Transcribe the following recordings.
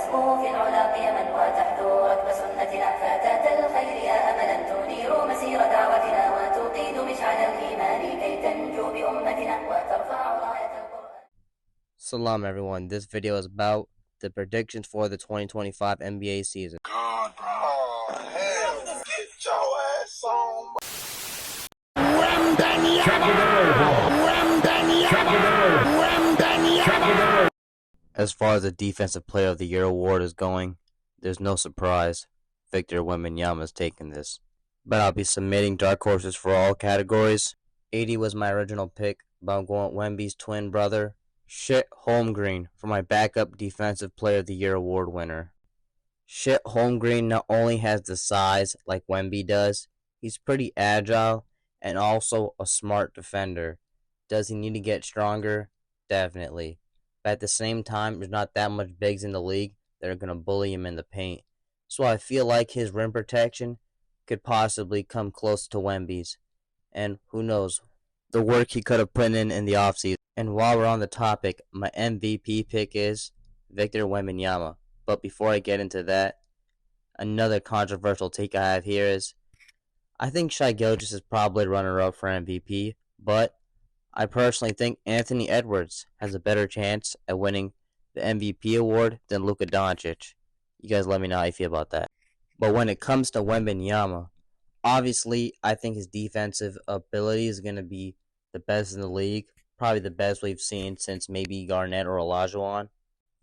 تسمو في العلا قيما وتحذو ركب سنتنا فتاة الخير يا أملا تنير مسير دعوتنا وتقيد مشعل الإيمان كي تنجو بأمتنا وترفع راية القرآن. Salam everyone, this video is about the predictions for the 2025 NBA season. God, bro. Oh, hell. Get your ass on. As far as the Defensive Player of the Year award is going, there's no surprise Victor Wembanyama is taking this. But I'll be submitting dark horses for all categories. 80 was my original pick, but I'm going Wemby's twin brother, Chet Holmgren, for my backup Defensive Player of the Year award winner. Chet Holmgren not only has the size like Wemby does, he's pretty agile and also a smart defender. Does he need to get stronger? Definitely. But at the same time, there's not that much bigs in the league that are going to bully him in the paint. So I feel like his rim protection could possibly come close to Wemby's. And who knows, the work he could have put in the offseason. And while we're on the topic, my MVP pick is Victor Wembanyama. But before I get into that, another controversial take I have here is, I think Shai Gilgeous is probably runner-up for MVP, but I personally think Anthony Edwards has a better chance at winning the MVP award than Luka Doncic. You guys let me know how you feel about that. But when it comes to Wembanyama, obviously I think his defensive ability is going to be the best in the league, probably the best we've seen since maybe Garnett or Olajuwon,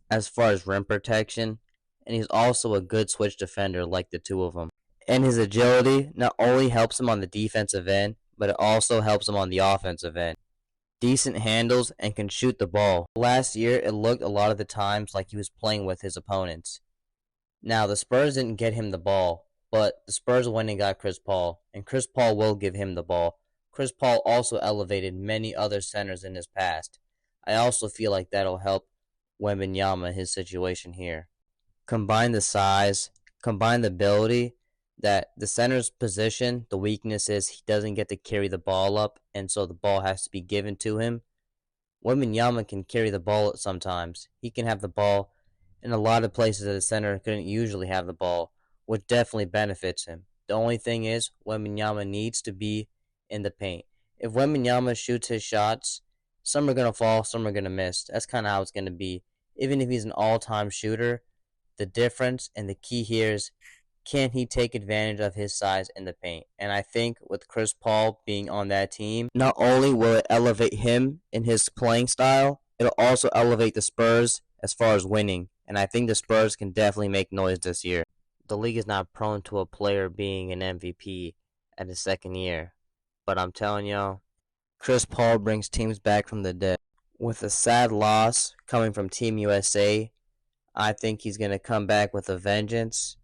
as far as rim protection, and he's also a good switch defender like the two of them. And his agility not only helps him on the defensive end, but it also helps him on the offensive end. Decent handles and can shoot the ball. Last year, it looked a lot of the times like he was playing with his opponents. Now, the Spurs didn't get him the ball, but the Spurs went and got Chris Paul, and Chris Paul will give him the ball. Chris Paul also elevated many other centers in his past. I also feel like that'll help Wembanyama, his situation here. Combine the size, combine the ability, that the center's position, the weakness is he doesn't get to carry the ball up, and so the ball has to be given to him. Wembanyama can carry the ball sometimes. He can have the ball in a lot of places that the center couldn't usually have the ball, which definitely benefits him. The only thing is, Wembanyama needs to be in the paint. If Wembanyama shoots his shots, some are going to fall, some are going to miss. That's kind of how it's going to be. Even if he's an all-time shooter, the difference and the key here is, can he take advantage of his size in the paint? And I think with Chris Paul being on that team, not only will it elevate him in his playing style, it'll also elevate the Spurs as far as winning. And I think the Spurs can definitely make noise this year. The league is not prone to a player being an MVP at his second year. But I'm telling y'all, Chris Paul brings teams back from the dead. With a sad loss coming from Team USA, I think he's going to come back with a vengeance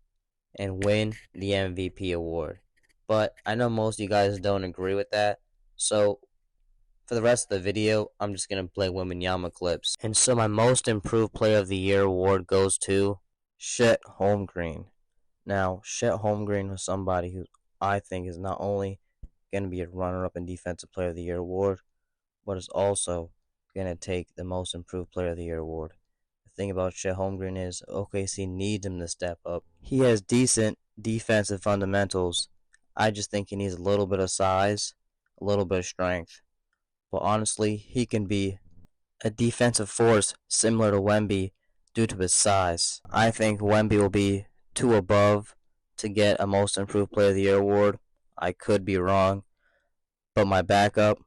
and win the MVP award. But I know most of you guys don't agree with that, so for the rest of the video, I'm just going to play Wembanyama clips. And so my Most Improved Player of the Year award goes to Chet Holmgren. Now, Chet Holmgren was somebody who I think is not only going to be a runner-up in Defensive Player of the Year award, but is also going to take the Most Improved Player of the Year award. The thing about Chet Holmgren is OKC needs him to step up. He has decent defensive fundamentals. I just think he needs a little bit of size, a little bit of strength. But honestly, he can be a defensive force similar to Wemby due to his size. I think Wemby will be too above to get a Most Improved Player of the Year award. I could be wrong. But my backup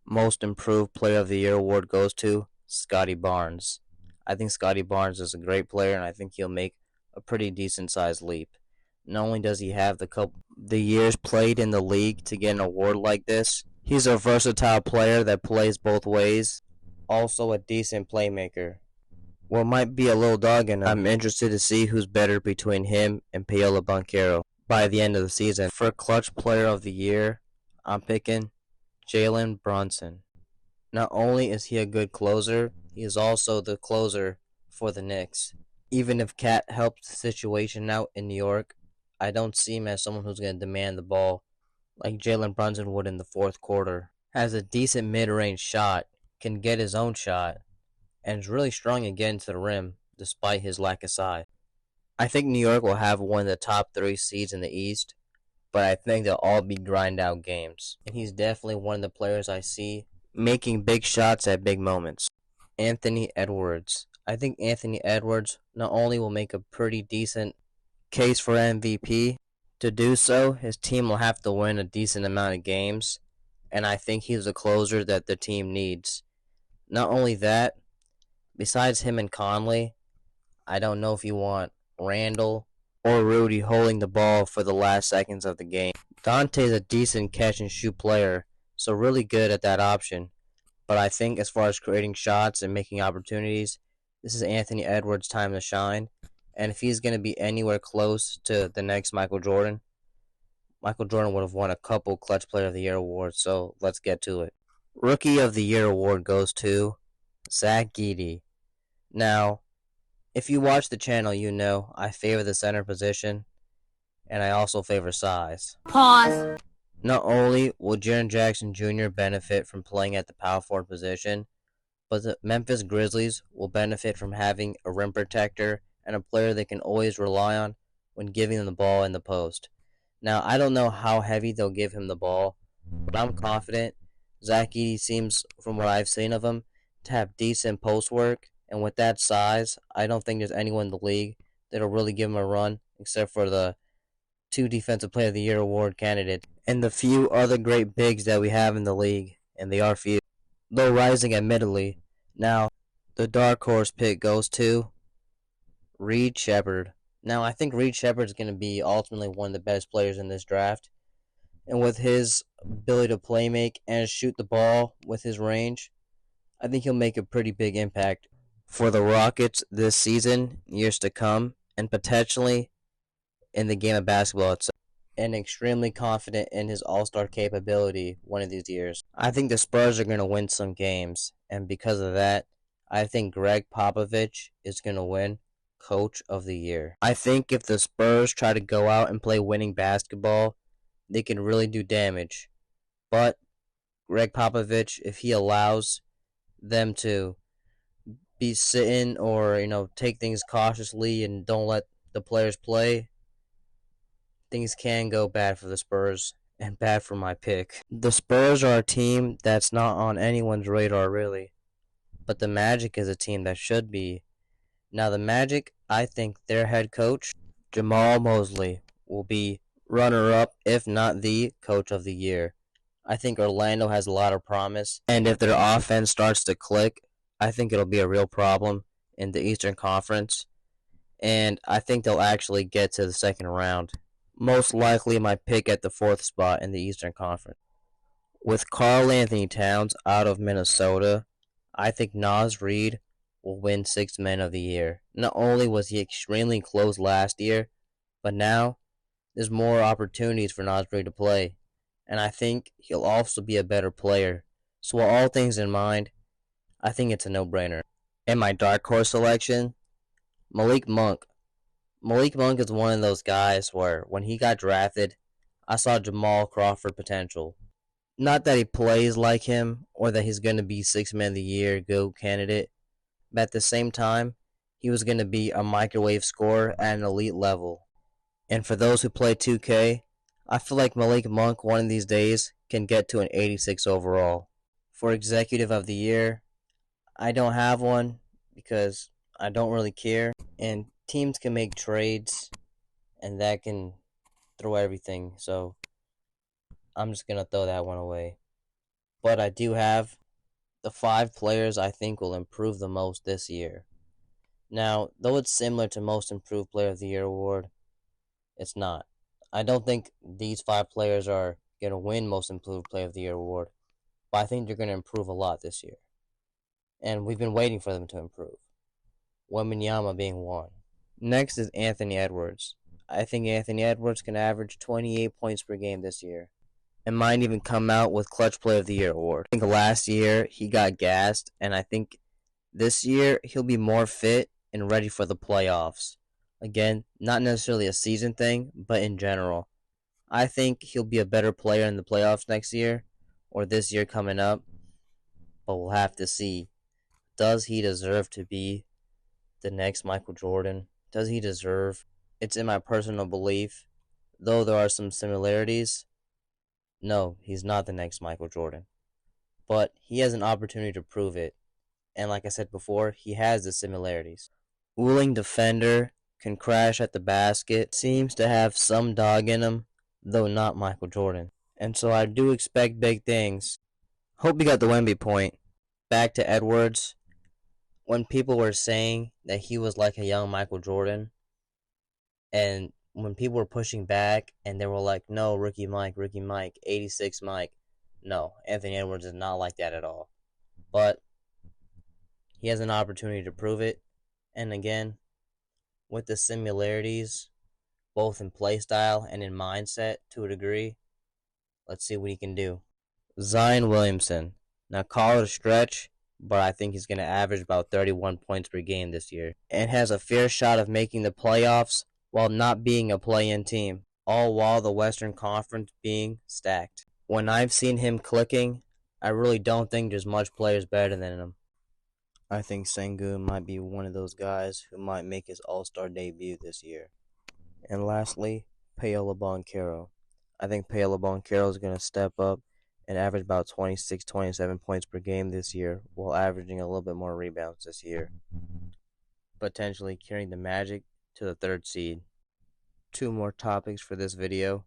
Most Improved Player of the Year award goes to Scotty Barnes. I think Scotty Barnes is a great player, and I think he'll make a pretty decent-sized leap. Not only does he have the years played in the league to get an award like this, he's a versatile player that plays both ways, also a decent playmaker. What might be a little dog in him, I'm interested to see who's better between him and Paolo Banchero by the end of the season. For Clutch Player of the Year, I'm picking Jalen Brunson. Not only is he a good closer, he is also the closer for the Knicks. Even if Cat helped the situation out in New York, I don't see him as someone who's going to demand the ball like Jalen Brunson would in the fourth quarter. Has a decent mid-range shot, can get his own shot, and is really strong again to the rim despite his lack of size. I think New York will have one of the top 3 seeds in the East, but I think they'll all be grind out games. And he's definitely one of the players I see making big shots at big moments. Anthony Edwards. I think Anthony Edwards not only will make a pretty decent case for MVP, to do so, his team will have to win a decent amount of games, and I think he's a closer that the team needs. Not only that, besides him and Conley, I don't know if you want Randall or Rudy holding the ball for the last seconds of the game. Dante's a decent catch and shoot player, so really good at that option. But I think as far as creating shots and making opportunities, this is Anthony Edwards' time to shine. And if he's going to be anywhere close to the next Michael Jordan would have won a couple Clutch Player of the Year awards, so let's get to it. Rookie of the Year award goes to Zach Edey. Now, if you watch the channel, you know I favor the center position, and I also favor size. Pause. Not only will Jaren Jackson Jr. benefit from playing at the power forward position, but the Memphis Grizzlies will benefit from having a rim protector and a player they can always rely on when giving them the ball in the post. Now, I don't know how heavy they'll give him the ball, but I'm confident. Zach Edey seems, from what I've seen of him, to have decent post work, and with that size, I don't think there's anyone in the league that'll really give him a run, except for the 2 Defensive Player of the Year award candidates, and the few other great bigs that we have in the league, and they are few, though rising admittedly. Now, the dark horse pick goes to Reed Sheppard. Now, I think Reed Sheppard is going to be ultimately one of the best players in this draft. And with his ability to play make and shoot the ball with his range, I think he'll make a pretty big impact for the Rockets this season, years to come, and potentially in the game of basketball itself. And extremely confident in his all-star capability one of these years. I think the Spurs are going to win some games, and because of that, I think Greg Popovich is going to win Coach of the Year. I think if the Spurs try to go out and play winning basketball, they can really do damage. But Greg Popovich, if he allows them to be sitting or, take things cautiously and don't let the players play, things can go bad for the Spurs and bad for my pick. The Spurs are a team that's not on anyone's radar, really. But the Magic is a team that should be. Now, the Magic, I think their head coach, Jamal Mosley, will be runner-up, if not the Coach of the Year. I think Orlando has a lot of promise, and if their offense starts to click, I think it'll be a real problem in the Eastern Conference, and I think they'll actually get to the second round. Most likely my pick at the 4th spot in the Eastern Conference. With Karl Anthony Towns out of Minnesota, I think Naz Reid will win 6th Man of the Year. Not only was he extremely close last year, but now there's more opportunities for Naz Reid to play, and I think he'll also be a better player. So with all things in mind, I think it's a no-brainer. And my dark horse selection, Malik Monk. Malik Monk is one of those guys where when he got drafted, I saw Jamal Crawford potential. Not that he plays like him or that he's going to be 6th Man of the Year GOAT candidate, but at the same time, he was going to be a microwave scorer at an elite level. And for those who play 2K, I feel like Malik Monk one of these days can get to an 86 overall. For Executive of the Year, I don't have one because I don't really care. And teams can make trades, and that can throw everything. So I'm just going to throw that one away. But I do have the 5 players I think will improve the most this year. Now, though it's similar to Most Improved Player of the Year award, it's not. I don't think these 5 players are going to win Most Improved Player of the Year award, but I think they're going to improve a lot this year. And we've been waiting for them to improve. Wembanyama being one. Next is Anthony Edwards. I think Anthony Edwards can average 28 points per game this year, and might even come out with Clutch Player of the Year award. I think last year he got gassed, and I think this year he'll be more fit and ready for the playoffs. Again, not necessarily a season thing, but in general. I think he'll be a better player in the playoffs next year, or this year coming up, but we'll have to see. Does he deserve to be the next Michael Jordan? Does he deserve? It's in my personal belief, though there are some similarities. No, he's not the next Michael Jordan. But he has an opportunity to prove it. And like I said before, he has the similarities. Willing defender, can crash at the basket, seems to have some dog in him, though not Michael Jordan. And so I do expect big things. Hope you got the Wemby point. Back to Edwards. When people were saying that he was like a young Michael Jordan, and when people were pushing back and they were like, no, Ricky Mike, 86 Mike. No, Anthony Edwards is not like that at all. But he has an opportunity to prove it. And again, with the similarities, both in play style and in mindset to a degree, let's see what he can do. Zion Williamson. Now call it a stretch, but I think he's going to average about 31 points per game this year, and has a fair shot of making the playoffs while not being a play-in team, all while the Western Conference being stacked. When I've seen him clicking, I really don't think there's much players better than him. I think Sengun might be one of those guys who might make his All-Star debut this year. And lastly, Paolo Banchero. I think Paolo Banchero is going to step up and average about 26, 27 points per game this year, while averaging a little bit more rebounds this year, potentially carrying the Magic to the 3rd seed. 2 more topics for this video,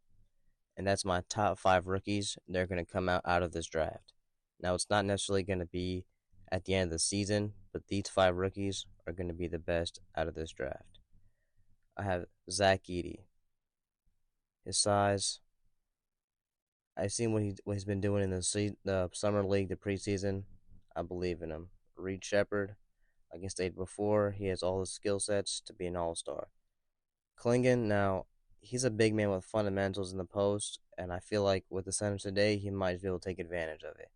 and that's my top 5 rookies. They're going to come out of this draft. Now, it's not necessarily going to be at the end of the season, but these 5 rookies are going to be the best out of this draft. I have Zach Edey. His size, I've seen what he's been doing in the summer league, the preseason. I believe in him. Reed Shepard, like I stated before, he has all the skill sets to be an all-star. Klingon, now, he's a big man with fundamentals in the post, and I feel like with the centers today, he might be able to take advantage of it.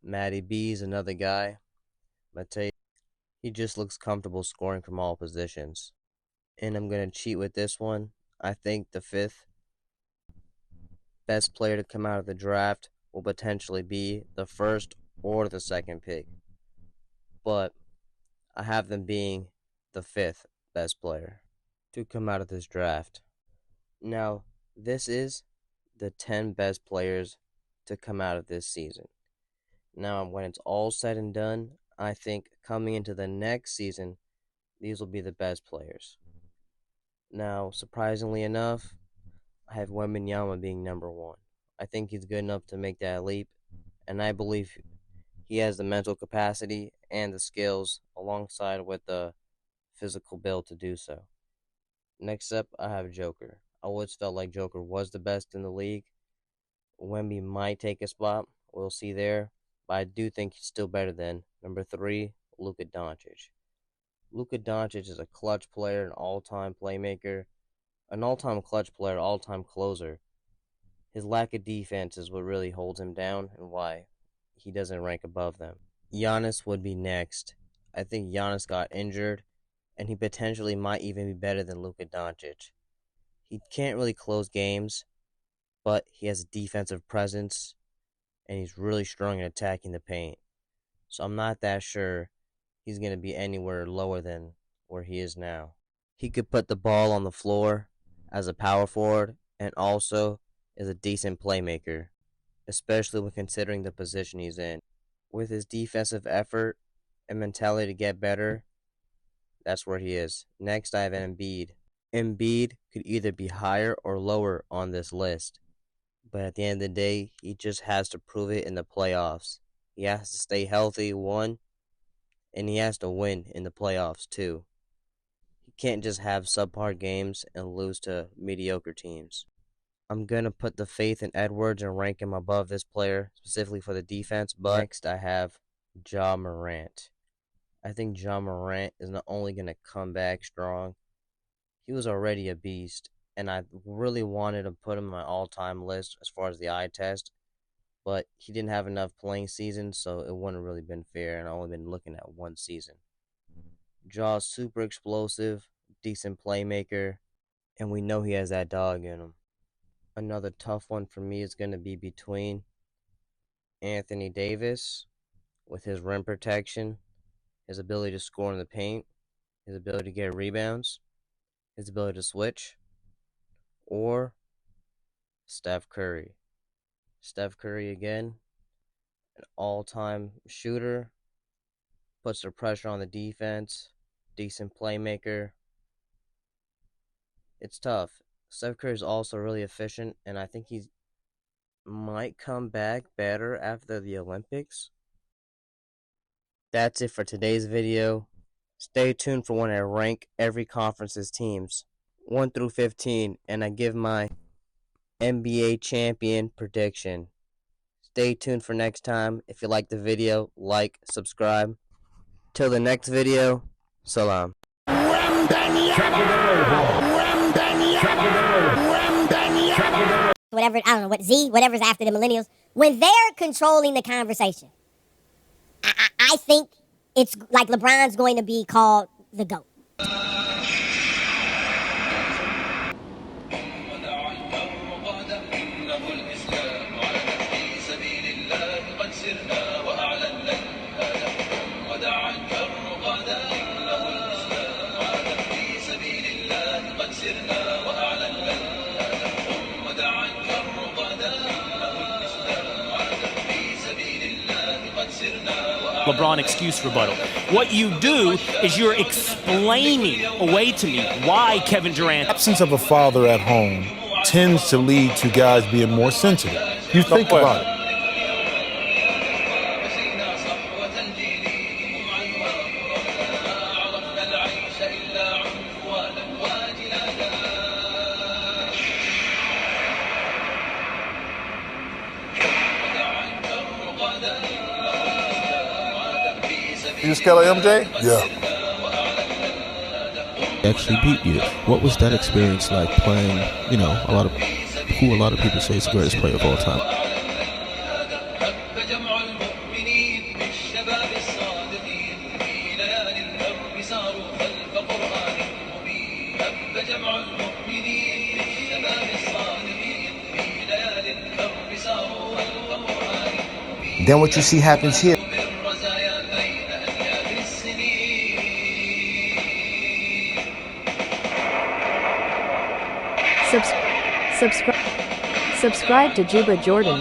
Matty B's another guy. Matei, he just looks comfortable scoring from all positions. And I'm going to cheat with this one. I think the 5th best player to come out of the draft will potentially be the 1st or the 2nd pick. But I have them being the 5th best player to come out of this draft. Now, this is the 10 best players to come out of this season. Now, when it's all said and done, I think coming into the next season, these will be the best players. Now, surprisingly enough, I have Wembanyama being number 1. I think he's good enough to make that leap, and I believe he has the mental capacity and the skills alongside with the physical build to do so. Next up, I have Joker. I always felt like Joker was the best in the league. Wemby might take a spot. We'll see there. But I do think he's still better than number 3, Luka Doncic. Luka Doncic is a clutch player, an all-time playmaker, an all-time clutch player, all-time closer. His lack of defense is what really holds him down and why he doesn't rank above them. Giannis would be next. I think Giannis got injured, and he potentially might even be better than Luka Doncic. He can't really close games, but he has a defensive presence, and he's really strong in attacking the paint. So I'm not that sure he's going to be anywhere lower than where he is now. He could put the ball on the floor as a power forward and also is a decent playmaker, especially when considering the position he's in. With his defensive effort and mentality to get better, that's where he is. Next, I have Embiid. Embiid could either be higher or lower on this list, but at the end of the day, he just has to prove it in the playoffs. He has to stay healthy, 1, and he has to win in the playoffs, 2. He can't just have subpar games and lose to mediocre teams. I'm going to put the faith in Edwards and rank him above this player, specifically for the defense, but next I have Ja Morant. I think Ja Morant is not only going to come back strong, he was already a beast, and I really wanted to put him on my all-time list as far as the eye test, but he didn't have enough playing seasons, so it wouldn't have really been fair, and I've only been looking at 1 season. Ja's super explosive, decent playmaker, and we know he has that dog in him. Another tough one for me is going to be between Anthony Davis with his rim protection, his ability to score in the paint, his ability to get rebounds, his ability to switch, or Steph Curry. Steph Curry again, an all-time shooter, puts the pressure on the defense, decent playmaker. It's tough. Steph Curry is also really efficient, and I think he might come back better after the Olympics. That's it for today's video. Stay tuned for when I rank every conference's teams, 1 through 15, and I give my NBA champion prediction. Stay tuned for next time. If you like the video, like, subscribe. Till the next video, salam. Whatever, I don't know, whatever's after the millennials, when they're controlling the conversation, I think it's like LeBron's going to be called the GOAT. LeBron excuse rebuttal. What you do is you're explaining away to me why Kevin Durant. Absence of a father at home tends to lead to guys being more sensitive. You think about it. You scared of MJ? Yeah. Actually beat you. What was that experience like playing, a lot of people say is the greatest player of all time? Then what you see happens here. Subscribe to Jubba Jordan.